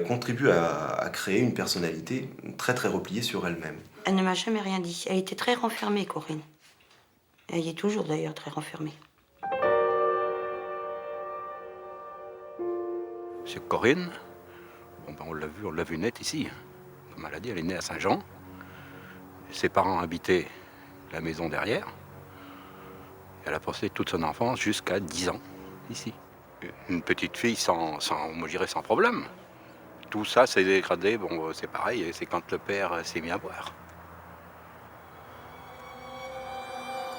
contribue à créer une personnalité très repliée sur elle-même. Elle ne m'a jamais rien dit. Elle était très renfermée, Corinne. Elle y est toujours d'ailleurs très renfermée. C'est Corinne, on l'a vu net ici. Comme elle a dit, elle est née à Saint-Jean. Ses parents habitaient la maison derrière. Elle a passé toute son enfance jusqu'à 10 ans, ici. Une petite fille sans problème. Tout ça s'est dégradé, bon, c'est pareil, c'est quand le père s'est mis à boire.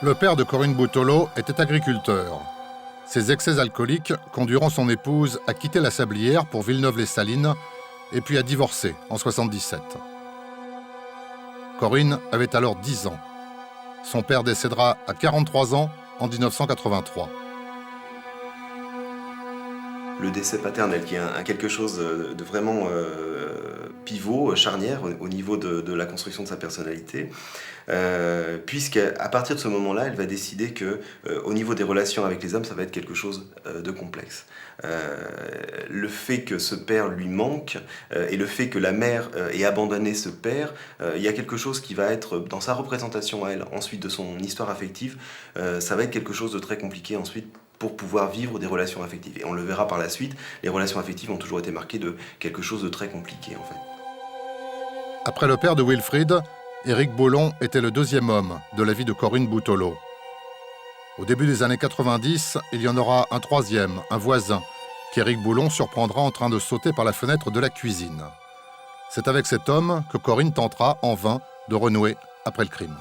Le père de Corinne Boutolo était agriculteur. Ses excès alcooliques conduiront son épouse à quitter la Sablière pour Villeneuve-les-Salines et puis à divorcer en 1977. Corinne avait alors 10 ans. Son père décédera à 43 ans en 1983. Le décès paternel qui est quelque chose de vraiment pivot, charnière au niveau de la construction de sa personnalité, puisqu'à partir de ce moment-là, elle va décider que au niveau des relations avec les hommes, ça va être quelque chose de complexe. Le fait que ce père lui manque et le fait que la mère ait abandonné ce père, il y a quelque chose qui va être dans sa représentation à elle, ensuite de son histoire affective, ça va être quelque chose de très compliqué ensuite pour pouvoir vivre des relations affectives. Et on le verra par la suite, les relations affectives ont toujours été marquées de quelque chose de très compliqué en fait. Après le père de Wilfried, Éric Boulon était le deuxième homme de la vie de Corinne Boutolo. Au début des années 90, il y en aura un troisième, un voisin, qu'Éric Boulon surprendra en train de sauter par la fenêtre de la cuisine. C'est avec cet homme que Corinne tentera, en vain, de renouer après le crime.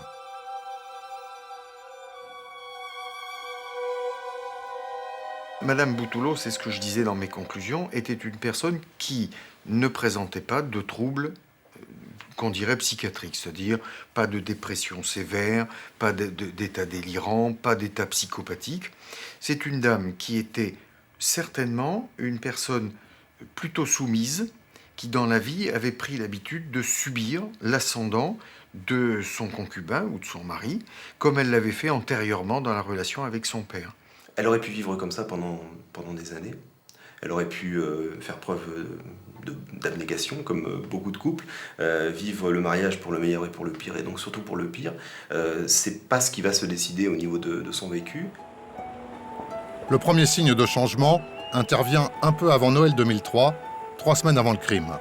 Madame Boutolo, c'est ce que je disais dans mes conclusions, était une personne qui ne présentait pas de troubles qu'on dirait psychiatrique, c'est-à-dire pas de dépression sévère, pas d'état délirant, pas d'état psychopathique. C'est une dame qui était certainement une personne plutôt soumise, qui dans la vie avait pris l'habitude de subir l'ascendant de son concubin ou de son mari, comme elle l'avait fait antérieurement dans la relation avec son père. Elle aurait pu vivre comme ça pendant des années. Elle aurait pu faire preuve d'abnégation, comme beaucoup de couples, vivre le mariage pour le meilleur et pour le pire, et donc surtout pour le pire. C'est pas ce qui va se décider au niveau de son vécu. Le premier signe de changement intervient un peu avant Noël 2003, 3 semaines avant le crime.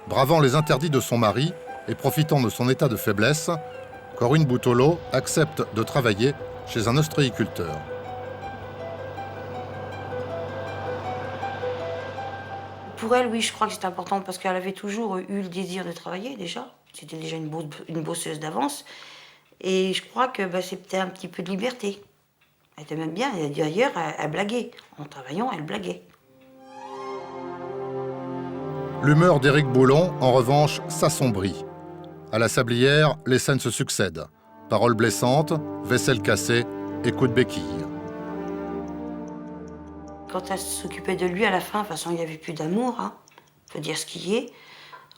Bravant les interdits de son mari et profitant de son état de faiblesse, Corinne Boutolo accepte de travailler chez un ostréiculteur. Pour elle, oui, je crois que c'est important parce qu'elle avait toujours eu le désir de travailler déjà. C'était déjà une bosseuse d'avance. Et je crois que c'était un petit peu de liberté. Elle était même bien, d'ailleurs, elle blaguait. En travaillant, elle blaguait. L'humeur d'Éric Boulon, en revanche, s'assombrit. À la Sablière, les scènes se succèdent. Paroles blessantes, vaisselle cassée et coups de béquille. Quand elle s'occupait de lui, à la fin, de toute façon, il n'y avait plus d'amour, hein. Faut dire ce qui est.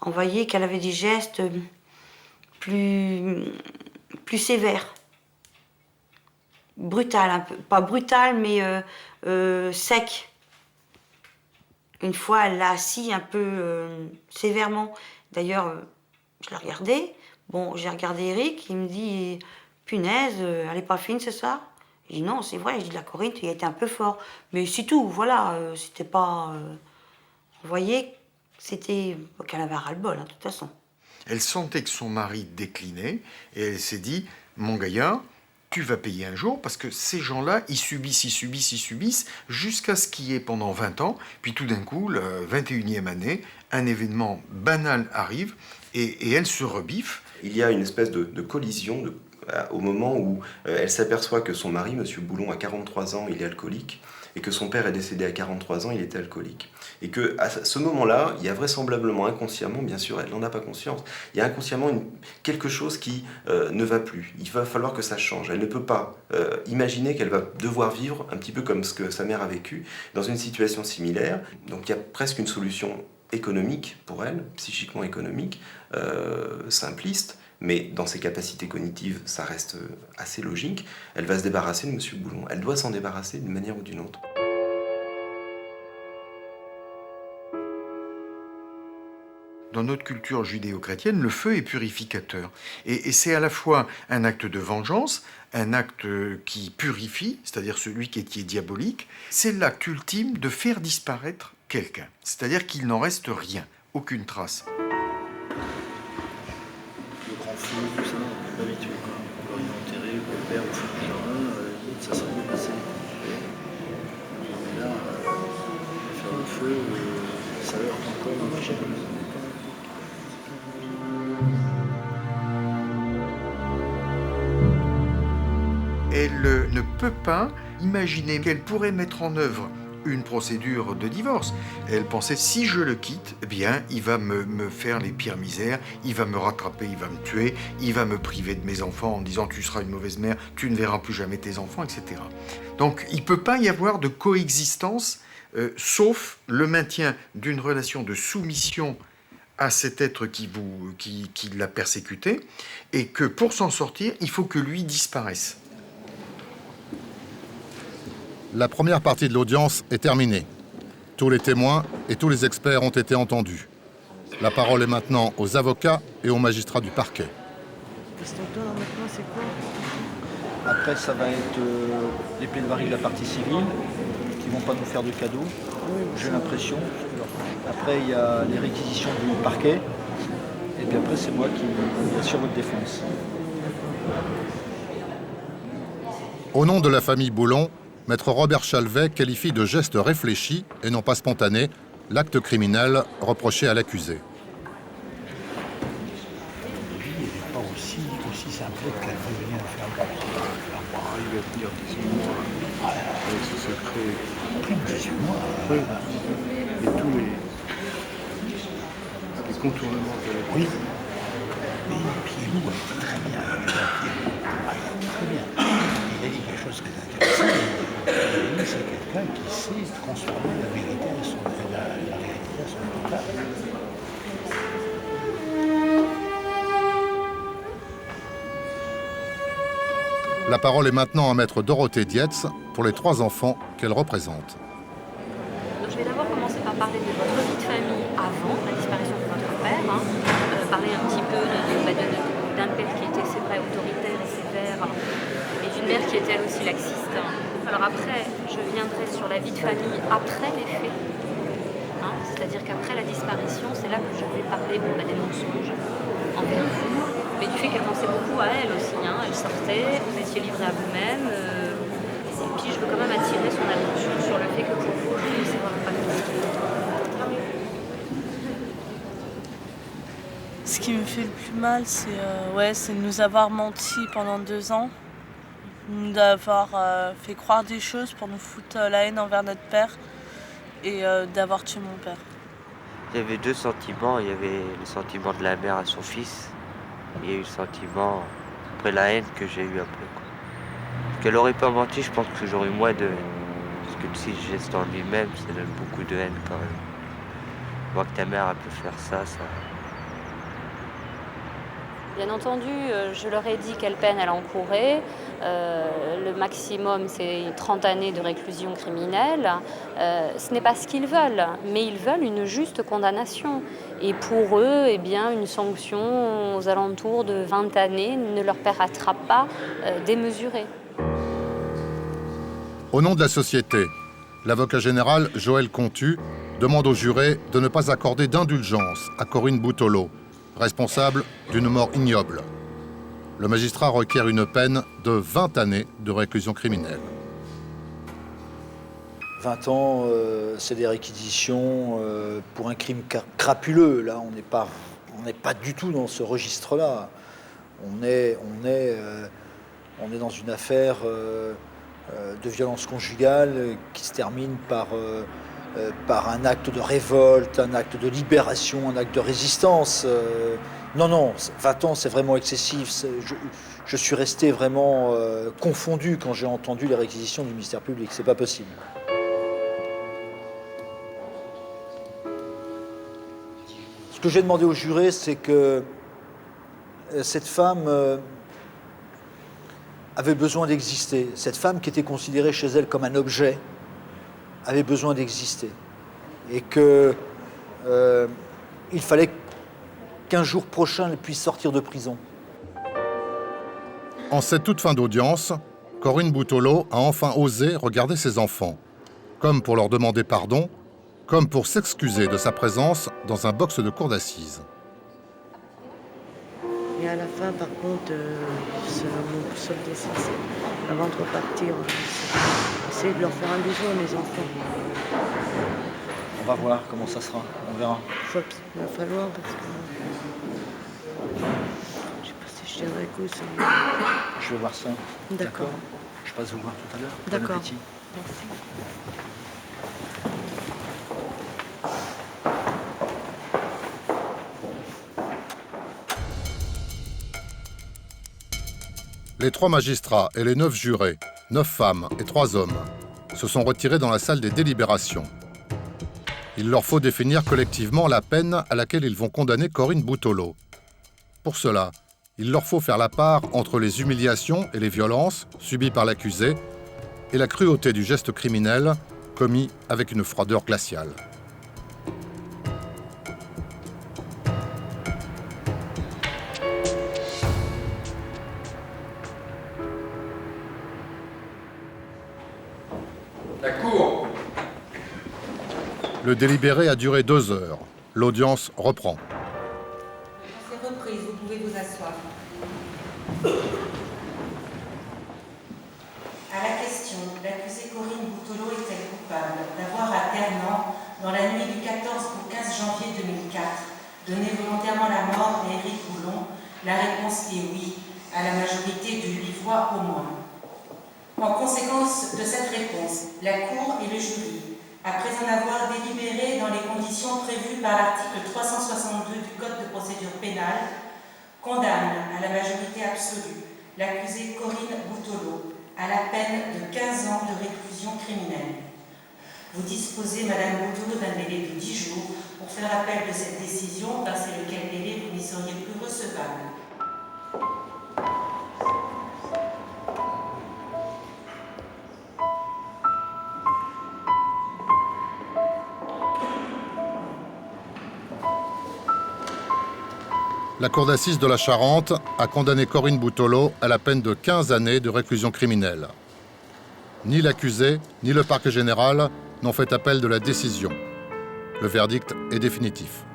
On voyait qu'elle avait des gestes plus sévères. Brutal, un peu. Pas brutal, mais sec. Une fois, elle l'a assis un peu sévèrement. D'ailleurs, je la regardais. Bon, j'ai regardé Eric, il me dit « Punaise, elle n'est pas fine ce soir ?» Je dis « Non, c'est vrai. » Je dis « La Corinne, tu y étais un peu fort. » Mais c'est tout, voilà. C'était pas... On voyait c'était qu'elle avait un ras-le-bol, hein, de toute façon. Elle sentait que son mari déclinait et elle s'est dit « Mon gaillard, tu vas payer un jour, parce que ces gens-là, ils subissent, jusqu'à ce qu'il y ait pendant 20 ans, puis tout d'un coup, la 21e année, un événement banal arrive, et elle se rebiffe. Il y a une espèce de collision au moment où elle s'aperçoit que son mari, M. Boulon, à 43 ans, il est alcoolique, et que son père est décédé à 43 ans, il était alcoolique. Et qu'à ce moment-là, il y a vraisemblablement, inconsciemment, bien sûr, elle n'en a pas conscience, il y a inconsciemment quelque chose qui ne va plus. Il va falloir que ça change. Elle ne peut pas imaginer qu'elle va devoir vivre un petit peu comme ce que sa mère a vécu, dans une situation similaire. Donc il y a presque une solution économique pour elle, psychiquement économique, simpliste, mais dans ses capacités cognitives, ça reste assez logique. Elle va se débarrasser de M. Boulon. Elle doit s'en débarrasser d'une manière ou d'une autre. Dans notre culture judéo-chrétienne, le feu est purificateur. Et c'est à la fois un acte de vengeance, un acte qui purifie, c'est-à-dire celui qui est diabolique. C'est l'acte ultime de faire disparaître quelqu'un. C'est-à-dire qu'il n'en reste rien, aucune trace. Le grand feu, tout ça, on est habitué. On va y enterrer, le père au fond du jardin, ça s'est bien passé. Mais là, faire le feu, ça heurte encore dans la jalousie. Elle ne peut pas imaginer qu'elle pourrait mettre en œuvre une procédure de divorce. Elle pensait, si je le quitte, eh bien, il va me faire les pires misères, il va me rattraper, il va me tuer, il va me priver de mes enfants en disant tu seras une mauvaise mère, tu ne verras plus jamais tes enfants, etc. Donc il ne peut pas y avoir de coexistence, sauf le maintien d'une relation de soumission à cet être qui l'a persécuté, et que pour s'en sortir, il faut que lui disparaisse. La première partie de l'audience est terminée. Tous les témoins et tous les experts ont été entendus. La parole est maintenant aux avocats et aux magistrats du parquet. Maintenant, c'est quoi? Après, ça va être les plaidoiries de la partie civile, qui ne vont pas nous faire de cadeaux, j'ai l'impression. Après, il y a les réquisitions du parquet, et puis après, c'est moi qui assure votre défense. Au nom de la famille Boulon, Maître Robert Chalvet qualifie de geste réfléchi et non pas spontané l'acte criminel reproché à l'accusé. Lui, il n'est pas aussi simple qu'elle veut venir faire. Il va venir 18 mois avec ce secret. Plus de 18 mois. Et tous les contournements de la vie. Oui. mais Pied-Mou a été très bien. Très bien. Il a dit quelque chose de très intéressant. Lui, c'est quelqu'un qui sait transformer la vérité à son portable. La parole est maintenant à maître Dorothée Dietz pour les 3 enfants qu'elle représente. Donc, je vais d'abord commencer par parler de votre vie de famille avant la disparition de votre père, parler un petit peu d'un père qui était, c'est vrai, autoritaire et sévère, et d'une mère qui était elle aussi laxiste. Alors après, je viendrai sur la vie de famille après les faits, c'est-à-dire qu'après la disparition, c'est là que je vais parler des mensonges envers vous, mais du fait qu'elle pensait beaucoup à elle aussi. Elle sortait, vous étiez livré à vous-même, et puis je veux quand même attirer son attention sur le fait que pour vous, c'est vraiment pas facile. Ce qui me fait le plus mal, c'est de nous avoir menti pendant 2 ans, d'avoir fait croire des choses pour nous foutre la haine envers notre père et d'avoir tué mon père. Il y avait 2 sentiments. Il y avait le sentiment de la mère à son fils. Il y a eu le sentiment, après la haine que j'ai eue après. Qu'elle n'aurait pas menti, je pense que j'aurais eu moins de haine. Parce que si le geste en lui-même, ça donne beaucoup de haine quand même. Voir que ta mère a pu faire ça. Bien entendu, je leur ai dit quelle peine elle encourait. Le maximum, c'est 30 années de réclusion criminelle. Ce n'est pas ce qu'ils veulent, mais ils veulent une juste condamnation. Et pour eux, une sanction aux alentours de 20 années ne leur paraîtra pas démesurée. Au nom de la société, l'avocat général Joël Contu demande aux jurés de ne pas accorder d'indulgence à Corinne Boutolo, responsable d'une mort ignoble. Le magistrat requiert une peine de 20 années de réclusion criminelle. 20 ans, c'est des réquisitions pour un crime crapuleux. Là, on n'est pas du tout dans ce registre-là. On est dans une affaire de violence conjugale qui se termine par un acte de révolte, un acte de libération, un acte de résistance. Non, 20 ans, c'est vraiment excessif. Je suis resté vraiment confondu quand j'ai entendu les réquisitions du ministère public. C'est pas possible. Ce que j'ai demandé aux jurés, c'est que cette femme avait besoin d'exister. Cette femme qui était considérée chez elle comme un objet avait besoin d'exister. Et qu'il fallait qu'un jour prochain, elle puisse sortir de prison. En cette toute fin d'audience, Corinne Boutolo a enfin osé regarder ses enfants, comme pour leur demander pardon, comme pour s'excuser de sa présence dans un box de cour d'assises. Et à la fin, par contre, mon seul dessin, c'est avant de repartir, essayer de leur faire un bisou à mes enfants. On va voir comment ça sera, on verra. Il va falloir parce que... Je sais pas si je tiendrai le coup. Je vais voir ça. D'accord. Je passe vous voir tout à l'heure. D'accord. Bon appétit. Merci. Les 3 magistrats et les 9 jurés, 9 femmes et 3 hommes, se sont retirés dans la salle des délibérations. Il leur faut définir collectivement la peine à laquelle ils vont condamner Corinne Boutolo. Pour cela, il leur faut faire la part entre les humiliations et les violences subies par l'accusé et la cruauté du geste criminel commis avec une froideur glaciale. La cour. Le délibéré a duré 2 heures. L'audience reprend. C'est reprise, vous pouvez vous asseoir. À la question, l'accusée Corinne Boutolo est-elle coupable d'avoir à Ternan, dans la nuit du 14 au 15 janvier 2004, donné volontairement la mort à Éric Boulon? La réponse est oui, à la majorité de 8 voix au moins. En conséquence de cette réponse, la Cour et le jury, après en avoir délibéré dans les conditions prévues par l'article 362 du Code de procédure pénale, condamne à la majorité absolue l'accusée Corinne Boutolo à la peine de 15 ans de réclusion criminelle. Vous disposez, Madame Boutolo, d'un délai de 10 jours pour faire appel de cette décision, passé lequel délai vous n'y seriez plus recevable. La cour d'assises de la Charente a condamné Corinne Boutolo à la peine de 15 années de réclusion criminelle. Ni l'accusé, ni le parquet général n'ont fait appel de la décision. Le verdict est définitif.